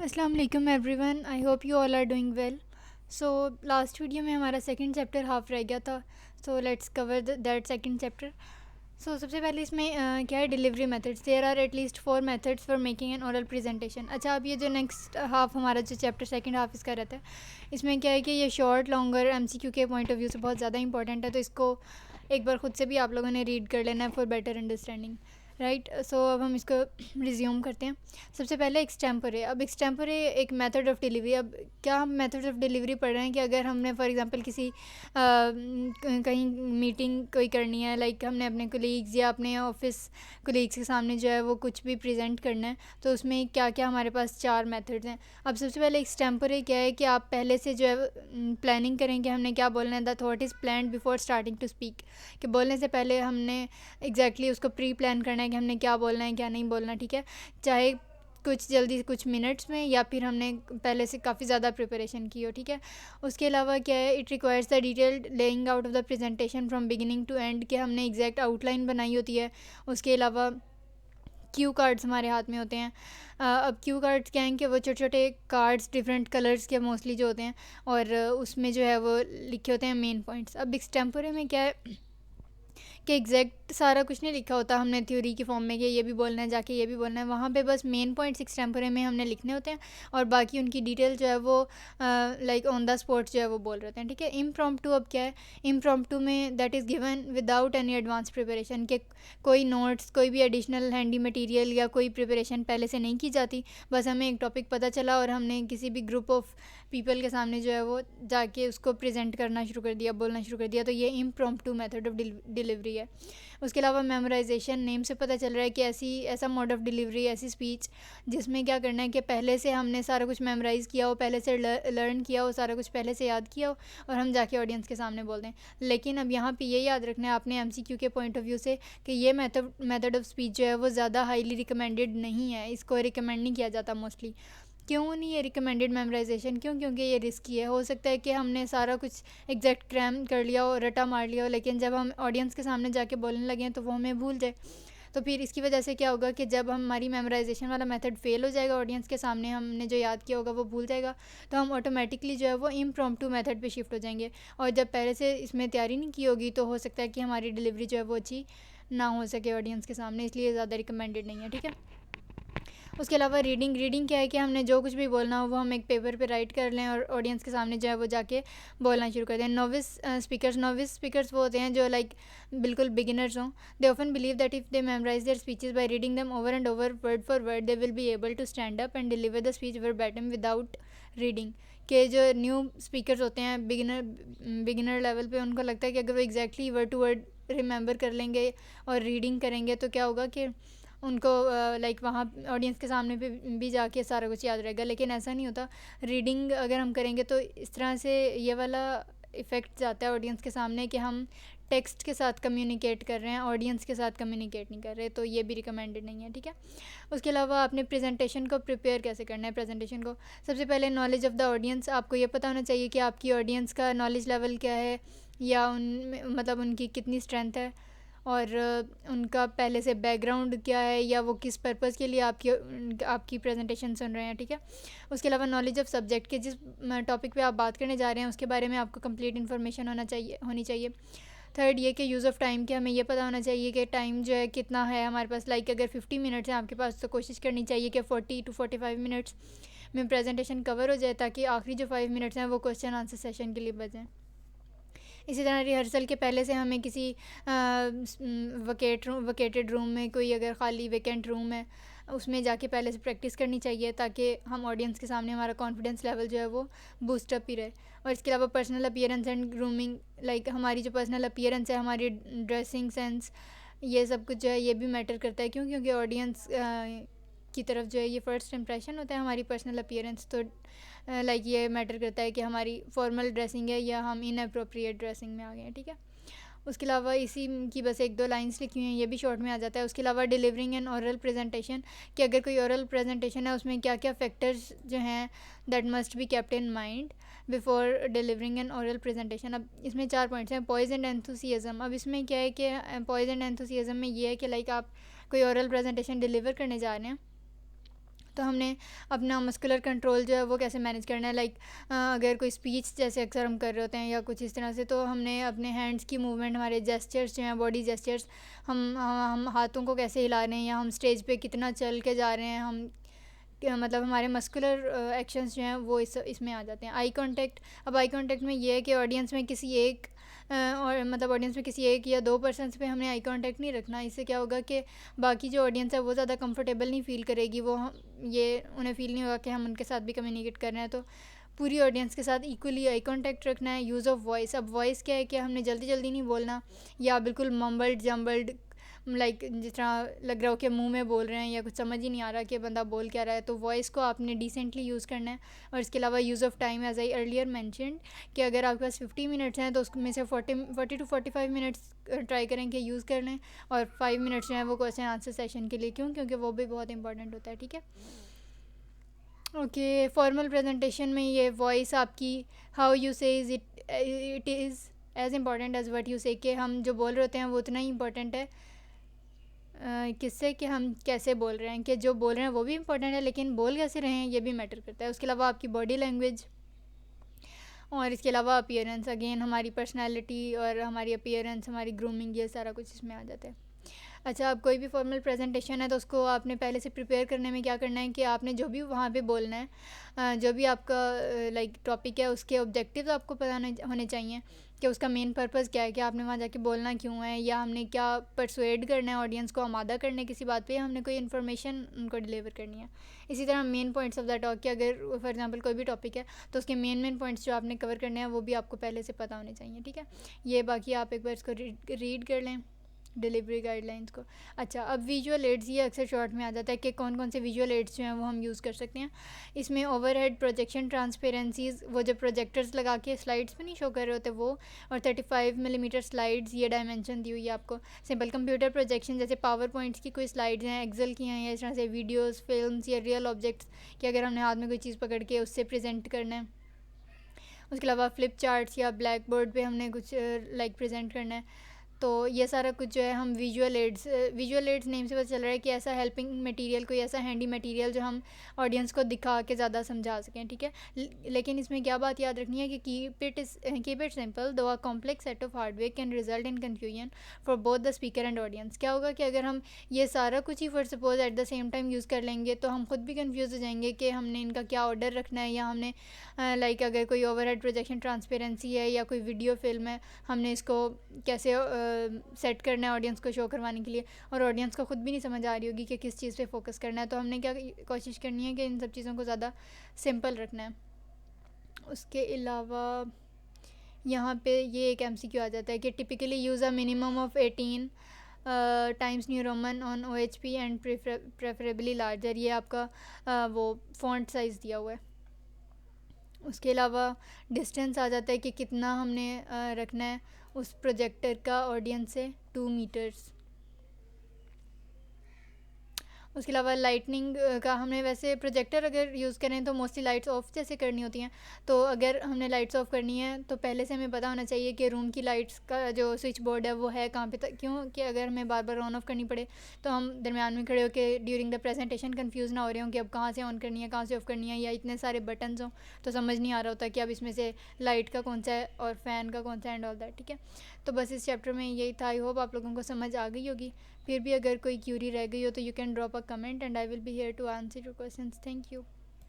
अस्सलाम वालेकुम everyone, I hope you all are doing well. So last video में हमारा सेकंड चैप्टर हाफ रह गया था, so let's cover that second chapter. So सबसे पहले इसमें क्या है, delivery methods. There are at least 4 methods for making an oral presentation. अच्छा, अब ये जो नेक्स्ट हाफ हमारा जो चैप्टर सेकंड हाफ इसका रहता है, इसमें क्या है कि ये शॉर्ट लॉन्गर एमसीक्यू के पॉइंट ऑफ व्यू से बहुत ज़्यादा इंपॉर्टेंट है, तो इसको एक बार ख़ुद से भी आप लोगों ने रीड कर लेना है फॉर बेटर अंडरस्टैंडिंग। राइट, सो अब हम इसको रिज्यूम करते हैं। सबसे पहले एक्सटेम्पोरे। अब एक्सटेम्पोरे एक मेथड ऑफ डिलीवरी। अब क्या हम मेथड ऑफ डिलीवरी पढ़ रहे हैं कि अगर हमने फॉर एग्जांपल किसी कहीं मीटिंग कोई करनी है, लाइक हमने अपने कोलीग्स या अपने ऑफिस कोलीग्स के सामने जो है वो कुछ भी प्रेजेंट करना है, तो उसमें क्या क्या हमारे पास 4 मेथड्स हैं। अब सबसे पहले एक्सटेम्पोरे क्या है कि आप पहले से जो है प्लानिंग करें कि हमने क्या बोलना है। The thought is planned before starting to speak, कि बोलने से पहले हमने एग्जैक्टली उसको प्री प्लान करना है कि हमने क्या बोलना है क्या नहीं बोलना। ठीक है, चाहे कुछ जल्दी कुछ मिनट्स में या फिर हमने पहले से काफ़ी ज़्यादा प्रिपरेशन की हो। ठीक है, उसके अलावा क्या है, it requires the detailed laying out of the presentation from beginning to end, कि हमने एग्जैक्ट आउटलाइन बनाई होती है। उसके अलावा क्यू कार्ड्स हमारे हाथ में होते हैं। अब क्यू कार्ड्स क्या हैं कि वो छोटे छोटे कार्ड्स डिफरेंट कलर्स के मोस्टली जो होते हैं, और उसमें जो है वो लिखे होते हैं मेन पॉइंट्स। अब एक्सटेम्पोरे में क्या है कि एग्जैक्ट सारा कुछ नहीं लिखा होता हमने थ्योरी की फॉर्म में कि ये भी बोलना है जाके ये भी बोलना है। वहाँ पे बस मेन पॉइंट्स एक्सटेम्पोरे में हमने लिखने होते हैं, और बाकी उनकी डिटेल जो है वो लाइक ऑन द स्पॉट जो है वो बोल रहे होते हैं। ठीक है, इम्प्रॉम्प्टू। अब क्या है, इम्प्रॉम्प्टू में that is given without any advance preparation, के कोई नोट्स कोई भी एडिशनल हैंडी मटीरियल या कोई प्रिपरेशन पहले से नहीं की जाती। बस हमें एक टॉपिक पता चला और हमने किसी भी ग्रुप ऑफ पीपल के सामने जो है वो जाके उसको प्रेजेंट करना शुरू कर दिया, बोलना शुरू कर दिया, तो ये इम्प्रॉम्प्टू मेथड ऑफ डिलीवरी है। उसके अलावा मेमोराइजेशन। नेम से पता चल रहा है कि ऐसा मोड ऑफ डिलीवरी, ऐसी स्पीच जिसमें क्या करना है कि पहले से हमने सारा कुछ मेमोराइज़ किया हो, पहले से लर्न किया हो, सारा कुछ पहले से याद किया हो, और हम जाके ऑडियंस के सामने बोल दें। लेकिन अब यहाँ पे ये याद रखना है आपने एमसीक्यू के पॉइंट ऑफ व्यू से कि ये मेथड ऑफ स्पीच जो है वो ज़्यादा हाईली रिकमेंडेड नहीं है, इसको रिकमेंड नहीं किया जाता मोस्टली। क्यों नहीं है रिकमेंडेड मेमोराइजेशन? क्योंकि ये रिस्की है। हो सकता है कि हमने सारा कुछ एग्जैक्ट क्रैम कर लिया हो, रटा मार लिया हो, लेकिन जब हम ऑडियंस के सामने जाके बोलने लगे तो वो हमें भूल जाए। तो फिर इसकी वजह से क्या होगा कि जब हमारी मेमोराइजेशन वाला मेथड फेल हो जाएगा, ऑडियंस के सामने हमने जो याद किया होगा वो भूल जाएगा, तो हम ऑटोमेटिकली जो है वो इम्प्रॉम्प्टू मेथड पे शिफ्ट हो जाएंगे। और जब पहले से इसमें तैयारी नहीं की होगी तो हो सकता है कि हमारी डिलीवरी जो है वो अच्छी ना हो सके ऑडियंस के सामने, इसलिए ज़्यादा रिकमेंडेड नहीं है। ठीक है, उसके अलावा रीडिंग क्या है कि हमने जो कुछ भी बोलना हो वो हम एक पेपर पे राइट कर लें और ऑडियंस के सामने जो है वो जाके बोलना शुरू कर दें। नोविस स्पीकर्स वो होते हैं जो लाइक बिल्कुल बिगिनर्स हों। They often believe that if they memorize their speeches by reading them over and over word for word, they will be able to stand up and deliver the speech verbatim without reading. के जो new speakers होते हैं beginner level पे, उनको लगता है कि अगर वो exactly word to word remember कर लेंगे और रीडिंग करेंगे तो क्या होगा कि उनको लाइक वहाँ ऑडियंस के सामने पे भी जाके सारा कुछ याद रहेगा, लेकिन ऐसा नहीं होता। रीडिंग अगर हम करेंगे तो इस तरह से ये वाला इफ़ेक्ट जाता है ऑडियंस के सामने कि हम टेक्स्ट के साथ कम्युनिकेट कर रहे हैं, ऑडियंस के साथ कम्युनिकेट नहीं कर रहे, तो ये भी रिकमेंडेड नहीं है। ठीक है, उसके अलावा आपने प्रेजेंटेशन को प्रिपेयर कैसे करना है। प्रेजेंटेशन को सबसे पहले नॉलेज ऑफ़ द ऑडियंस, आपको ये पता होना चाहिए कि आपकी ऑडियंस का नॉलेज लेवल क्या है, या मतलब उनकी कितनी स्ट्रेंथ है, और उनका पहले से बैकग्राउंड क्या है, या वो किस पर्पज़ के लिए आपकी प्रेजेंटेशन सुन रहे हैं। ठीक है, उसके अलावा नॉलेज ऑफ़ सब्जेक्ट के जिस टॉपिक पे आप बात करने जा रहे हैं उसके बारे में आपको कंप्लीट इन्फॉर्मेशन होनी चाहिए। थर्ड ये कि यूज़ ऑफ़ टाइम, कि हमें ये पता होना चाहिए कि टाइम जो है कितना है हमारे पास। लाइक अगर 50 मिनट्स हैं आपके पास तो कोशिश करनी चाहिए कि 40 to 45 मिनट्स में प्रेजेंटेशन कवर हो जाए, ताकि आखिरी जो 5 मिनट्स हैं वो क्वेश्चन आंसर सेशन के लिए बचें। इसी तरह रिहर्सल के पहले से हमें किसी वकेटेड रूम में, कोई अगर खाली वेकेंट रूम है उसमें जाके पहले से प्रैक्टिस करनी चाहिए, ताकि हम ऑडियंस के सामने हमारा कॉन्फिडेंस लेवल जो है वो बूस्टअप ही रहे। और इसके अलावा personal appearance and grooming, like हमारी जो पर्सनल अपीयरेंस है, हमारी ड्रेसिंग सेंस, ये सब कुछ जो है ये भी मैटर करता है। क्योंकि ऑडियंस की तरफ जो है ये फ़र्स्ट इंप्रेशन होता है हमारी पर्सनल अपीयरेंस, तो लाइक ये मैटर करता है कि हमारी फॉर्मल ड्रेसिंग है या हम इनअप्रोप्रिएट ड्रेसिंग में आ गए हैं। ठीक है, उसके अलावा इसी की बस 1-2 लाइंस लिखी हुई हैं, ये भी शॉर्ट में आ जाता है। उसके अलावा डिलीवरिंग एन ओरल प्रेजेंटेशन, कि अगर कोई ओरल प्रेजेंटेशन है उसमें क्या क्या फैक्टर्स जो हैं that must be kept in mind before delivering an oral presentation. अब इसमें 4 पॉइंट्स हैं। Poise and enthusiasm. अब इसमें क्या है कि पॉइज एंड एंथुसियाज्म में ये है कि लाइक आप कोई ओरल प्रेजेंटेशन डिलीवर करने जा रहे हैं, तो हमने अपना मस्कुलर कंट्रोल जो है वो कैसे मैनेज करना है, लाइक अगर कोई स्पीच जैसे अक्सर हम कर रहे होते हैं या कुछ इस तरह से, तो हमने अपने हैंड्स की मूवमेंट, हमारे जेस्चर्स जो हैं, बॉडी जेस्चर्स, हम हाथों को कैसे हिला रहे हैं, या हम स्टेज पे कितना चल के जा रहे हैं, हम मतलब हमारे मस्कुलर एक्शंस जो हैं वो इसमें आ जाते हैं। आई कांटेक्ट, अब आई कांटेक्ट में ये है कि ऑडियंस में किसी एक और मतलब ऑडियंस में किसी एक या दो पर्सन्स पे हमने आई कांटेक्ट नहीं रखना। इससे क्या होगा कि बाकी जो ऑडियंस है वो ज़्यादा कंफर्टेबल नहीं फ़ील करेगी, वो ये उन्हें फ़ील नहीं होगा कि हम उनके साथ भी कम्युनिकेट कर रहे हैं। तो पूरी ऑडियंस के साथ इक्वली आई कांटेक्ट रखना है। यूज़ ऑफ वॉइस, अब वॉइस क्या है कि हमने जल्दी जल्दी नहीं बोलना या बिल्कुल मम्बल्ड जम्बल्ड, लाइक जिस तरह लग रहा हो कि मुंह में बोल रहे हैं या कुछ समझ ही नहीं आ रहा कि बंदा बोल क्या रहा है। तो वॉइस को आपने डिसेंटली यूज़ करना है। और इसके अलावा use of time, as I earlier mentioned, कि अगर आपके पास 50 मिनट्स हैं तो उसमें से 40 टू 45 मिनट्स ट्राई करें कि यूज़ कर लें, और 5 मिनट्स जो हैं वो क्वेश्चन आंसर सेशन के लिए। क्यों? क्योंकि वो भी बहुत इंपॉर्टेंट होता है। ठीक है, ओके। फॉर्मल प्रेजेंटेशन में ये वॉइस आपकी, how you say it is as important as what you say, कि हम जो बोल रहे होते हैं वो उतना ही इंपॉर्टेंट है किससे, कि हम कैसे बोल रहे हैं, कि जो बोल रहे हैं वो भी इंपॉर्टेंट है, लेकिन बोल कैसे रहे हैं ये भी मैटर करता है। उसके अलावा आपकी बॉडी लैंग्वेज, और इसके अलावा अपीयरेंस, अगेन हमारी पर्सनालिटी और हमारी अपीयरेंस, हमारी ग्रूमिंग, ये सारा कुछ इसमें आ जाता है। अच्छा, अब कोई भी फॉर्मल प्रेजेंटेशन है तो उसको आपने पहले से प्रिपेयर करने में क्या करना है कि आपने जो भी वहाँ पे बोलना है, जो भी आपका लाइक टॉपिक है, उसके ऑब्जेक्टिव्स आपको पता होने चाहिए कि उसका मेन पर्पस क्या है, कि आपने वहाँ जाके बोलना क्यों है, या हमने क्या परसुएड करना है ऑडियंस को आमादा करने किसी बात पे, या हमने कोई इन्फॉर्मेशन उनको डिलीवर करनी है। इसी तरह main points of the talk, कि अगर फॉर एग्जांपल कोई भी टॉपिक है तो उसके मेन पॉइंट्स जो आपने कवर करने हैं वो भी आपको पहले से पता होने चाहिए। ठीक है, ये बाकी आप एक बार इसको रीड कर लें, डिलीवरी गाइडलाइंस को। अच्छा, अब विजुअल एड्स, ये अक्सर शॉर्ट में आ जाता है कि कौन कौन से विजुअल एड्स जो हैं वो हम यूज़ कर सकते हैं। इसमें ओवरहेड प्रोजेक्शन ट्रांसपेरेंसीज़, वो जो प्रोजेक्टर्स लगा के स्लाइड्स पे नहीं शो कर रहे होते वो, और 35 मिलीमीटर स्लाइड्स, ये डायमेंशन दी हुई है आपको। सिंपल कंप्यूटर प्रोजेक्शन, जैसे पावर पॉइंट्स की कोई स्लाइड्स हैं, एक्सेल की हैं, या इस तरह से वीडियोज़, फिल्म्स या रियल ऑब्जेक्ट्स, कि अगर हमने हाथ में कोई चीज़ पकड़ के उससे प्रेजेंट करना है। उसके अलावा फ्लिप चार्ट्स या ब्लैक बोर्ड पर हमने कुछ लाइक प्रेजेंट करना है। तो ये सारा कुछ जो है हम विजुअल एड्स नेम से पता चल रहा है कि ऐसा हेल्पिंग मटेरियल, कोई ऐसा हैंडी मटेरियल जो हम ऑडियंस को दिखा के ज़्यादा समझा सकें। ठीक है, लेकिन इसमें क्या बात याद रखनी है कि keep it simple though a complex set of hardware can result in confusion for both the speaker and audience. क्या होगा कि अगर हम ये सारा कुछ ही for suppose at the same time use कर लेंगे तो हम खुद भी कन्फ्यूज़ हो जाएंगे कि हमने इनका क्या ऑर्डर रखना है, या हमने लाइक अगर कोई ओवरहेड प्रोजेक्शन ट्रांसपेरेंसी है या कोई वीडियो फिल्म है, हमने इसको कैसे सेट करना है ऑडियंस को शो करवाने के लिए, और ऑडियंस को खुद भी नहीं समझ आ रही होगी कि किस चीज़ पे फोकस करना है। तो हमने क्या कोशिश करनी है कि इन सब चीज़ों को ज़्यादा सिंपल रखना है। उसके अलावा यहाँ पे ये एक MCQ आ जाता है कि typically use a minimum of 18 times new Roman on OHP and preferably larger, ये आपका वो फॉन्ट साइज़ दिया हुआ है। उसके अलावा डिस्टेंस आ जाता है कि कितना हमने रखना है उस प्रोजेक्टर का ऑडियंस से, 2 मीटर्स। उसके अलावा लाइटनिंग का हमने, वैसे प्रोजेक्टर अगर यूज़ करें तो मोस्टली लाइट्स ऑफ जैसे करनी होती हैं, तो अगर हमने लाइट्स ऑफ करनी है तो पहले से हमें पता होना चाहिए कि रूम की लाइट्स का जो स्विच बोर्ड है वो है कहाँ पे, क्यों कि अगर हमें बार बार ऑन ऑफ करनी पड़े तो हम दरमियान में खड़े होकर ड्यूरिंग द प्रेजेंटेशन कंफ्यूज ना हो रहे हों कि अब कहाँ से ऑन करनी है, कहाँ से ऑफ़ करनी है, या इतने सारे बटन्स हों तो समझ नहीं आ रहा होता कि अब इसमें से लाइट का कौन सा है और फ़ैन का कौन सा है एंड ऑल दैट। ठीक है, तो बस इस चैप्टर में यही था। आई होप आप लोगों को समझ आ गई होगी। फिर भी अगर कोई क्यूरी रह गई हो तो you can drop a comment and I will be here to answer your questions. Thank you.